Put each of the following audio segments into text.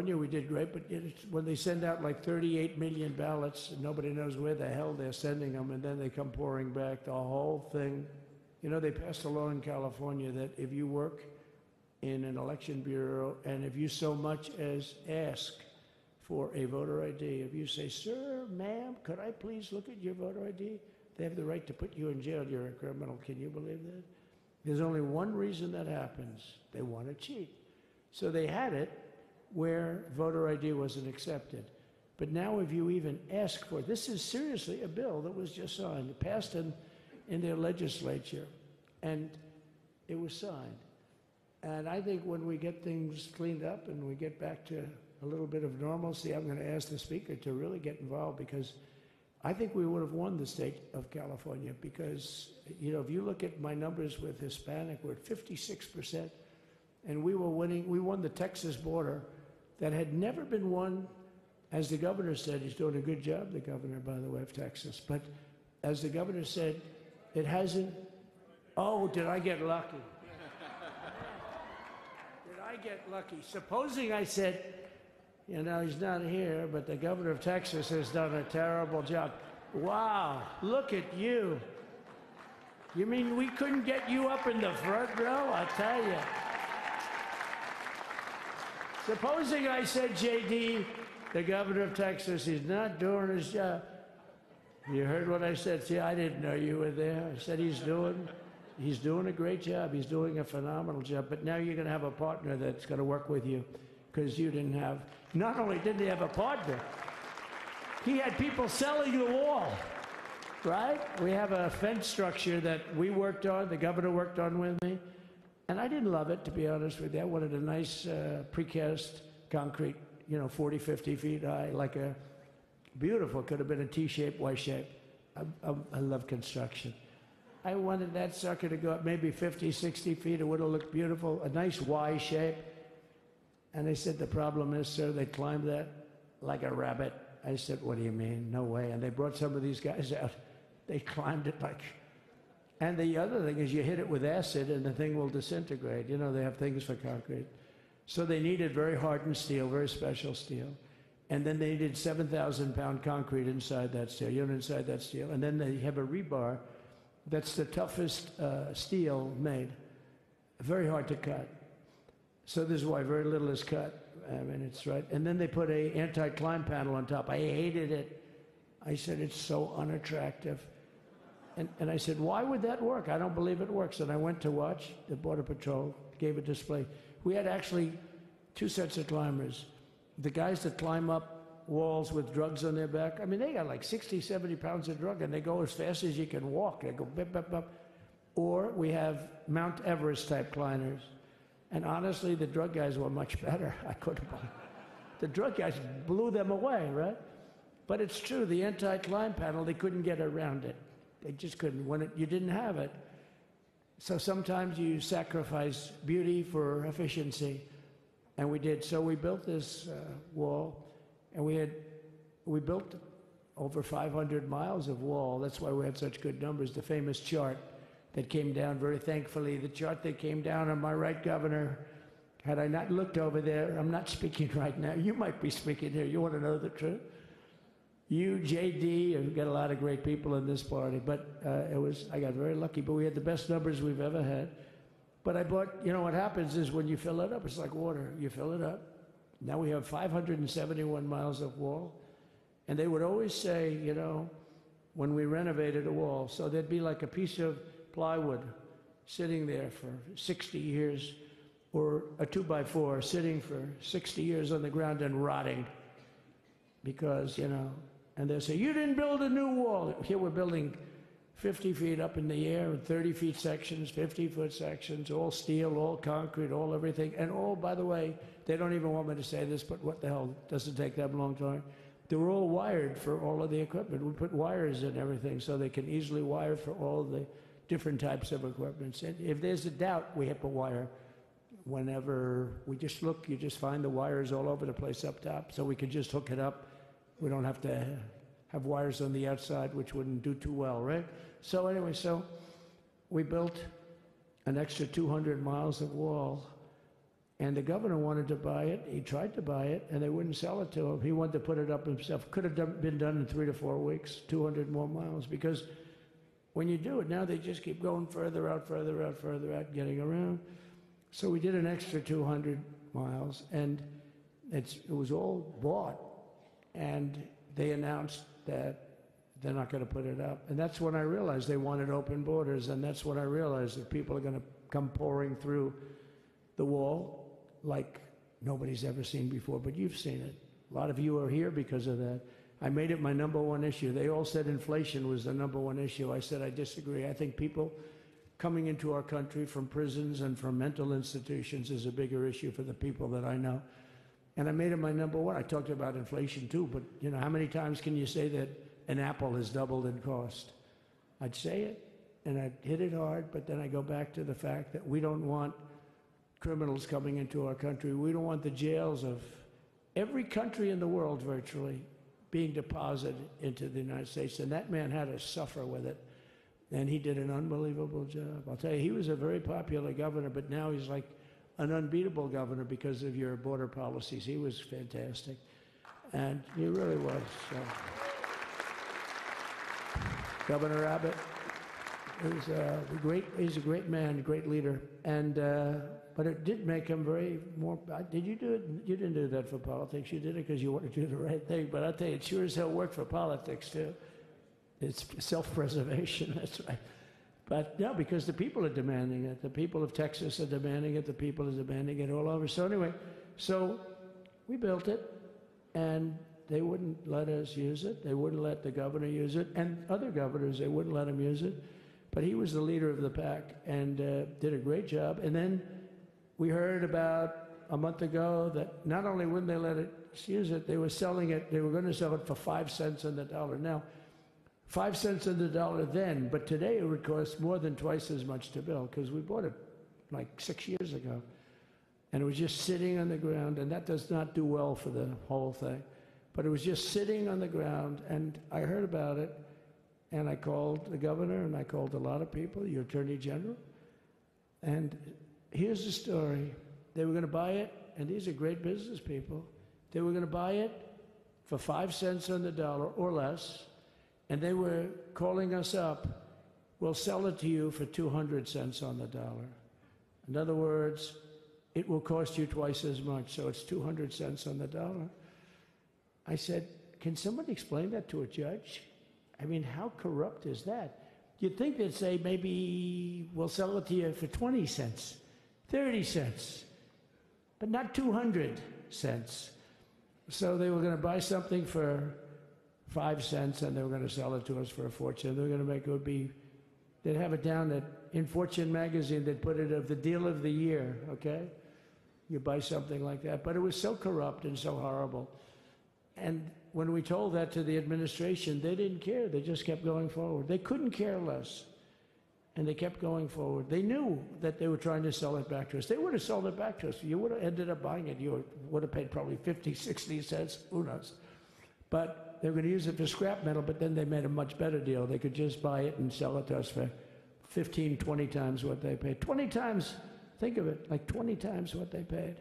California, we did great, but when they send out like 38 million ballots, and nobody knows where the hell they're sending them, and then they come pouring back, the whole thing. You know, they passed a law in California that if you work in an election bureau, and if you so much as ask for a voter ID, if you say, sir, ma'am, could I please look at your voter ID? They have the right to put you in jail. You're a criminal. Can you believe that? There's only one reason that happens. They want to cheat. So they had it where voter ID wasn't accepted. But now if you even ask for it, this is seriously a bill that was just signed, passed in their legislature, and it was signed. And I think when we get things cleaned up and we get back to a little bit of normalcy, I'm going to ask the Speaker to really get involved, because I think we would have won the state of California, because, you know, if you look at my numbers with Hispanic, we're at 56%, and we were winning. We won the Texas border that had never been won. As the governor said, he's doing a good job, the governor, by the way, of Texas, but as the governor said, it hasn't. Oh, did I get lucky? Did I get lucky? Supposing I said, you know, he's not here, but the governor of Texas has done a terrible job. Wow, look at you. You mean we couldn't get you up in the front row? I'll tell you. Supposing I said, JD, the governor of Texas, he's not doing his job. You heard what I said? See, I didn't know you were there. I said he's doing a great job. He's doing a phenomenal job. But now you're going to have a partner that's going to work with you, because you didn't have, not only didn't he have a partner, he had people selling the wall, right? We have a fence structure that we worked on, the governor worked on with me, and I didn't love it, to be honest with you. I wanted a nice precast concrete, you know, 40, 50 feet high, like a beautiful, could have been a T-shape, Y-shape. I love construction. I wanted that sucker to go up maybe 50, 60 feet. It would have looked beautiful, a nice Y shape. And they said, the problem is, sir, they climbed that like a rabbit. I said, what do you mean? No way. And they brought some of these guys out. They climbed it like... And the other thing is you hit it with acid and the thing will disintegrate. You know, they have things for concrete. So they needed very hardened steel, very special steel. And then they needed 7,000-pound concrete inside that steel, inside that steel. And then they have a rebar that's the toughest steel made. Very hard to cut. So this is why very little is cut. I mean, it's right. And then they put a anti-climb panel on top. I hated it. I said, it's so unattractive. And I said, why would that work? I don't believe it works. And I went to watch the Border Patrol, gave a display. We had actually two sets of climbers. The guys that climb up walls with drugs on their back, I mean, they got like 60, 70 pounds of drug, and they go as fast as you can walk. They go bip, bip, bip. Or we have Mount Everest type climbers. And honestly, the drug guys were much better. I couldn't believe it. The drug guys blew them away, right? But it's true, the anti-climb panel, they couldn't get around it. They just couldn't. When you didn't have it. So sometimes you sacrifice beauty for efficiency. And we did. So we built this wall, and we built over 500 miles of wall. That's why we had such good numbers. The famous chart that came down, very thankfully, the chart that came down on my right, Governor, had I not looked over there, I'm not speaking right now. You might be speaking here. You want to know the truth? You, JD, and we've got a lot of great people in this party, but I got very lucky, but we had the best numbers we've ever had. But I bought, you know what happens is when you fill it up, it's like water. You fill it up. Now we have 571 miles of wall. And they would always say, you know, when we renovated a wall, so there'd be like a piece of plywood sitting there for 60 years, or a 2x4 sitting for 60 years on the ground and rotting. Because, you know, and they'll say, you didn't build a new wall. Here we're building 50 feet up in the air, and 30 feet sections, 50-foot sections, all steel, all concrete, all everything. And all, by the way, they don't even want me to say this, but what the hell, doesn't take that long time. They were all wired for all of the equipment. We put wires in everything so they can easily wire for all the different types of equipment. And if there's a doubt, we have a wire. Whenever we just look, you just find the wires all over the place up top, so we can just hook it up. We don't have to have wires on the outside, which wouldn't do too well, right? So anyway, so we built an extra 200 miles of wall, And the governor wanted to buy it. He tried to buy it, and they wouldn't sell it to him. He wanted to put it up himself. Could have been done in 3 to 4 weeks, 200 more miles, because when you do it now, they just keep going further out, further out, further out, getting around. So we did an extra 200 miles, and it was all bought, and they announced that they're not going to put it up. And that's when I realized they wanted open borders, and that's when I realized that people are going to come pouring through the wall like nobody's ever seen before, but you've seen it. A lot of you are here because of that. I made it my #1 issue. They all said inflation was the #1 issue. I said I disagree. I think people coming into our country from prisons and from mental institutions is a bigger issue for the people that I know. And I made it my #1. I talked about inflation too, but you know, how many times can you say that an apple has doubled in cost? I'd say it, and I'd hit it hard, but then I go back to the fact that we don't want criminals coming into our country. We don't want the jails of every country in the world virtually being deposited into the United States. And that man had to suffer with it. And he did an unbelievable job. I'll tell you, he was a very popular governor, but now he's like an unbeatable governor because of your border policies. He was fantastic. And he really was. So. Governor Abbott is he's a great man, great leader. And but it did make him very more. Did you do it? You didn't do that for politics. You did it because you wanted to do the right thing. But I'll tell you, it sure as hell worked for politics too. It's self-preservation. That's right. But no, because the people are demanding it. The people of Texas are demanding it. The people are demanding it all over. So anyway, so we built it, and they wouldn't let us use it. They wouldn't let the governor use it, and other governors, they wouldn't let him use it. But he was the leader of the pack and did a great job. And then we heard about a month ago that not only wouldn't they let us use it, they were selling it. They were going to sell it for 5 cents on the dollar. Now, 5 cents on the dollar then, but today it would cost more than twice as much to build because we bought it like 6 years ago. And it was just sitting on the ground, and that does not do well for the whole thing. But it was just sitting on the ground, and I heard about it, and I called the governor, and I called a lot of people, your attorney general. And here's the story. They were going to buy it, and these are great business people. They were going to buy it for 5 cents on the dollar or less, and they were calling us up, we'll sell it to you for 200 cents on the dollar. In other words, it will cost you twice as much, so it's 200 cents on the dollar. I said, can somebody explain that to a judge? I mean, how corrupt is that? You'd think they'd say, maybe we'll sell it to you for 20 cents, 30 cents, but not 200 cents. So they were going to buy something for 5 cents, and they were going to sell it to us for a fortune. They were going to make it would be, they'd have it down that in Fortune magazine, they'd put it of the deal of the year, okay? You buy something like that. But it was so corrupt and so horrible. And when we told that to the administration, they didn't care. They just kept going forward. They couldn't care less. And they kept going forward. They knew that they were trying to sell it back to us. They would have sold it back to us. You would have ended up buying it. You would have paid probably 50, 60 cents, who knows. But they were going to use it for scrap metal, but then they made a much better deal. They could just buy it and sell it to us for 15, 20 times what they paid. 20 times, think of it, like 20 times what they paid.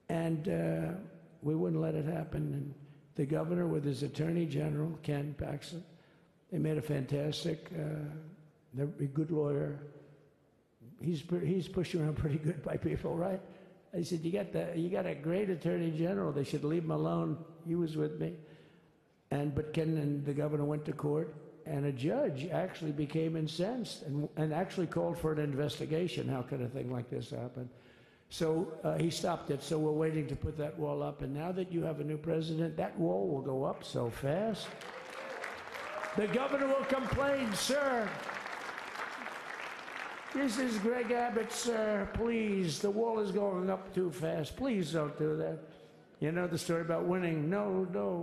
And we wouldn't let it happen. And the governor with his attorney general, Ken Paxton, they made a fantastic, they're a good lawyer. He's pushed around pretty good by people, right? I said, you got a great attorney general. They should leave him alone. He was with me. But Ken and the governor went to court, and a judge actually became incensed and actually called for an investigation. How could a thing like this happen? So he stopped it. So we're waiting to put that wall up. And now that you have a new president, that wall will go up so fast. The governor will complain, sir. This is Greg Abbott, sir. Please, the wall is going up too fast. Please don't do that. You know the story about winning. No,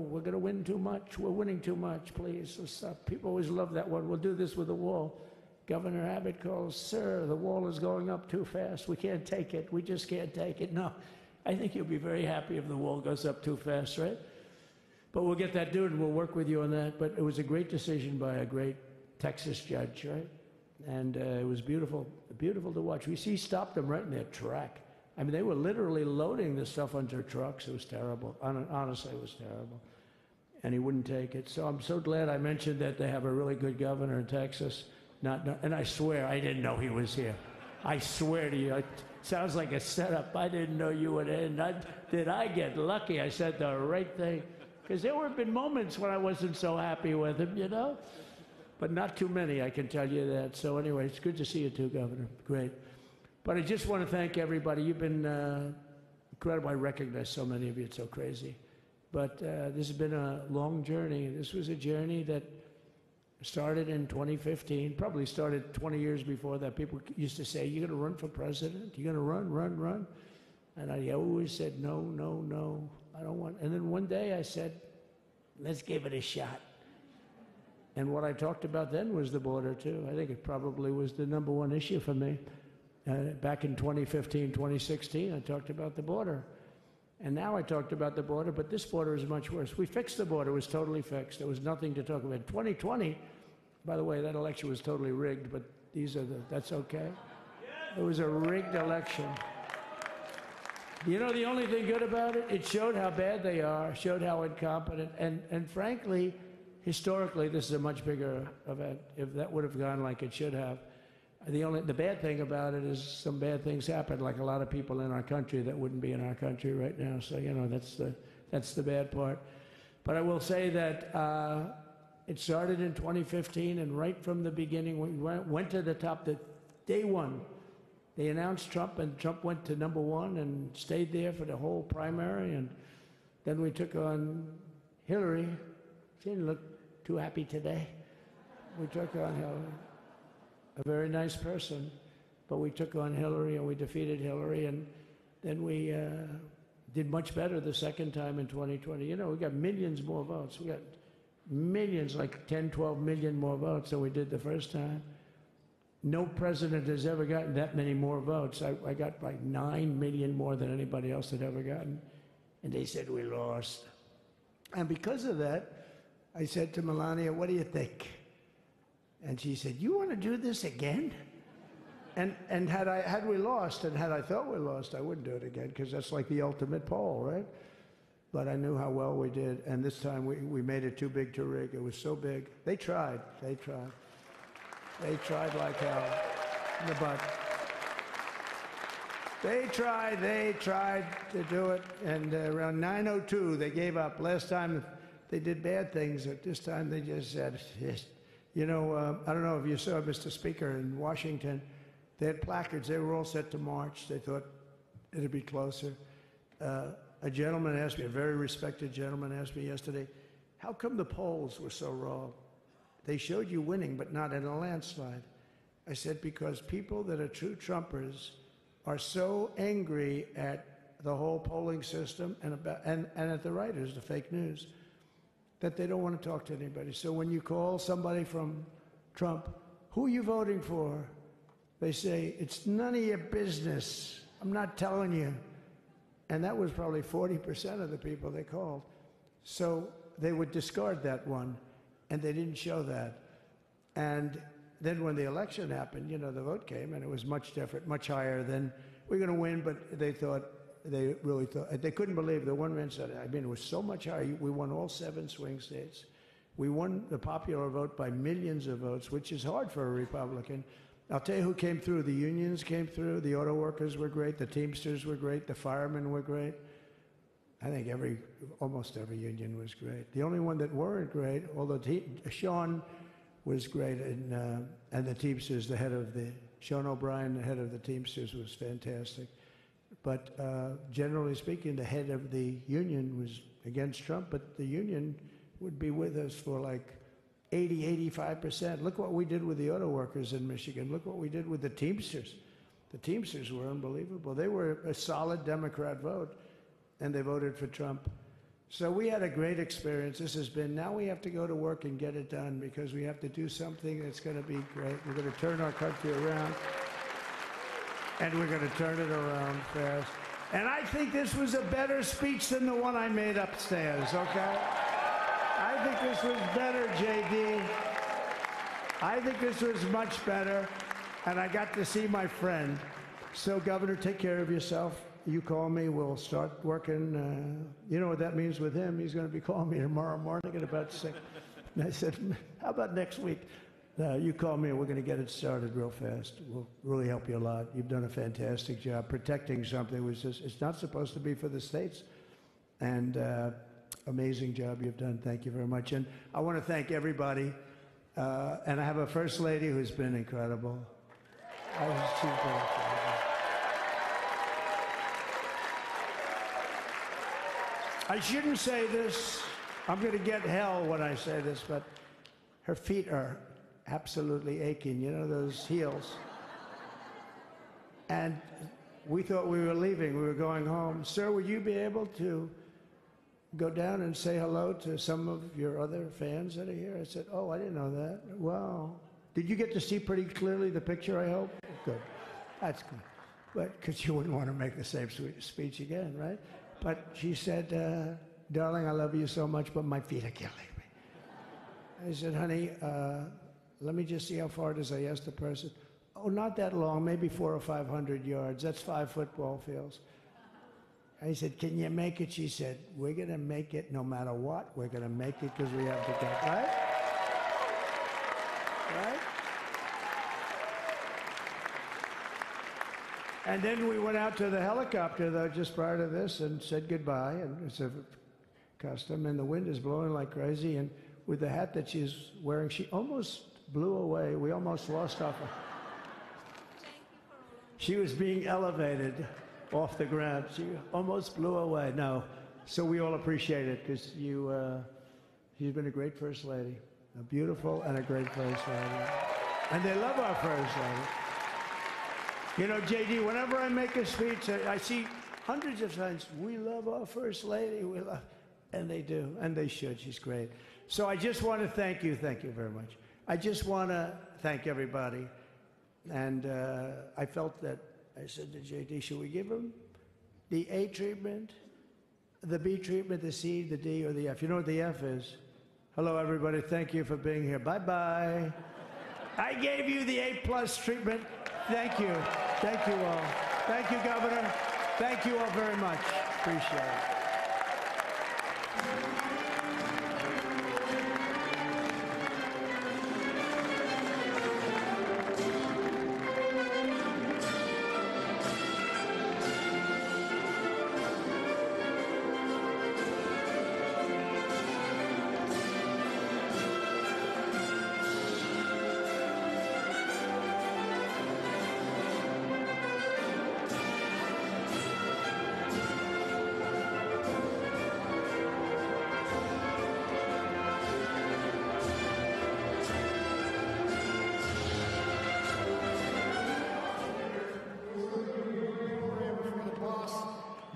we're going to win too much. We're winning too much. Please, so stop. People always love that one. We'll do this with the wall. Governor Abbott calls, sir, the wall is going up too fast. We can't take it. We just can't take it. No, I think you'll be very happy if the wall goes up too fast, right? But we'll get that dude and we'll work with you on that. But it was a great decision by a great Texas judge, right? And it was beautiful, beautiful to watch. We see stopped them right in their track. I mean, they were literally loading this stuff onto trucks. It was terrible. Honestly, it was terrible. And he wouldn't take it. So I'm so glad I mentioned that they have a really good governor in Texas. And I swear, I didn't know he was here. I swear to you, it sounds like a setup. I didn't know you were there. Did I get lucky? I said the right thing. Because there have been moments when I wasn't so happy with him, you know? But not too many, I can tell you that. So anyway, it's good to see you too, Governor. Great. But I just want to thank everybody. You've been incredible. I recognize so many of you. It's so crazy. But this has been a long journey. This was a journey that started in 2015, probably started 20 years before that. People used to say, you're going to run for president? You're going to run? And I always said, no, I don't want. And then one day I said, let's give it a shot. And what I talked about then was the border, too. I think it probably was the #1 issue for me. Back in 2015, 2016, I talked about the border. And now I talked about the border, but this border is much worse. We fixed the border. It was totally fixed. There was nothing to talk about. 2020, by the way, that election was totally rigged, but that's okay. It was a rigged election. You know the only thing good about it? It showed how bad they are, showed how incompetent, and frankly, historically, this is a much bigger event. If that would have gone like it should have, the bad thing about it is some bad things happened, like a lot of people in our country that wouldn't be in our country right now. So, you know, that's the bad part. But I will say that it started in 2015, and right from the beginning, we went to the top. The day one, they announced Trump, and Trump went to #1 and stayed there for the whole primary. And then we took on Hillary. She didn't look too happy today. We took on Hillary. A very nice person, but we took on Hillary and we defeated Hillary, and then we did much better the second time in 2020. You know, we got millions more votes. We got millions, like 10, 12 million more votes than we did the first time. No president has ever gotten that many more votes. I got like 9 million more than anybody else had ever gotten, and they said we lost. And because of that, I said to Melania, what do you think? And she said, you want to do this again? And had we lost, and had I thought we lost, I wouldn't do it again, because that's like the ultimate poll, right? But I knew how well we did, and this time we made it too big to rig. It was so big. They tried like hell. But they tried to do it, and around 9:02 they gave up. Last time they did bad things, but this time they just said, yes. You know, I don't know if you saw, Mr. Speaker, in Washington, they had placards. They were all set to march. They thought it'd be closer. A gentleman asked me, a very respected gentleman asked me yesterday, how come the polls were so wrong? They showed you winning, but not in a landslide. I said, because people that are true Trumpers are so angry at the whole polling system and at the writers, the fake news, that they don't want to talk to anybody. So when you call somebody from Trump, who are you voting for? They say, it's none of your business. I'm not telling you. And that was probably 40% of the people they called. So they would discard that one, and they didn't show that. And then when the election happened, you know, the vote came, and it was much different, much higher than, we're going to win, but they really thought, they couldn't believe the one man said, I mean, it was so much higher. We won all 7 swing states. We won the popular vote by millions of votes, which is hard for a Republican. I'll tell you who came through. The unions came through. The auto workers were great. The Teamsters were great. The firemen were great. I think almost every union was great. The only one that weren't great, although Sean was great, and the Teamsters, Sean O'Brien, the head of the Teamsters, was fantastic. But generally speaking, the head of the union was against Trump, but the union would be with us for like 80, 85%. Look what we did with the auto workers in Michigan. Look what we did with the Teamsters. The Teamsters were unbelievable. They were a solid Democrat vote, and they voted for Trump. So we had a great experience. This has been, now we have to go to work and get it done, because we have to do something that's going to be great. We're going to turn our country around, and we're going to turn it around fast. And I think this was a better speech than the one I made upstairs, okay? I think this was better, JD. I think this was much better, and I got to see my friend. So, Governor, take care of yourself. you call me, we'll start working. You know what that means with him? He's going to be calling me tomorrow morning at about 6. And I said, how about next week? You call me and we're going to get it started real fast. We'll really help you a lot. You've done a fantastic job protecting something which is, it's not supposed to be for the states. And amazing job you've done. Thank you very much. And I want to thank everybody. And I have a First Lady who's been incredible. She's been incredible. I shouldn't say this. I'm going to get hell when I say this, but her feet are absolutely aching. You know, those heels. And we thought we were leaving. We were going home. Sir, would you be able to go down and say hello to some of your other fans that are here? I said, oh, I didn't know that. Wow. Did you get to see pretty clearly the picture, I hope? Good. That's good. But because you wouldn't want to make the same speech again, right? But she said, darling, I love you so much, but my feet are killing me. I said, honey, let me just see how far it is. I asked the person. Oh, not that long, maybe 400 or 500 yards. That's 5 football fields. I said, can you make it? She said, we're going to make it no matter what. We're going to make it because we have to get, right? Right? And then we went out to the helicopter, though, just prior to this and said goodbye. And it's a custom, and the wind is blowing like crazy. And with the hat that she's wearing, she almost blew away. We almost lost off. She was being elevated off the ground. She almost blew away. No. So we all appreciate it because you've been a great First Lady. A beautiful and a great First Lady. And they love our First Lady. You know, JD, whenever I make a speech, I see hundreds of times, we love our First Lady, we love, and they do, and they should. She's great. So I just want to thank you very much. I just want to thank everybody. And I felt that, I said to JD, should we give him the A treatment, the B treatment, the C, the D, or the F? You know what the F is? Hello, everybody. Thank you for being here. Bye-bye. I gave you the A+ treatment. Thank you. Thank you all. Thank you, Governor. Thank you all very much. Appreciate it.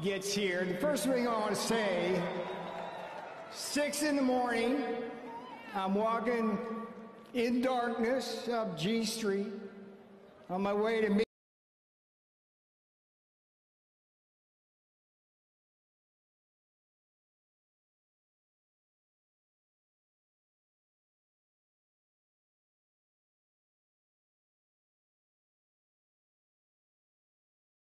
Gets here. The first thing I want to say, 6 in the morning, I'm walking in darkness up G Street on my way to meet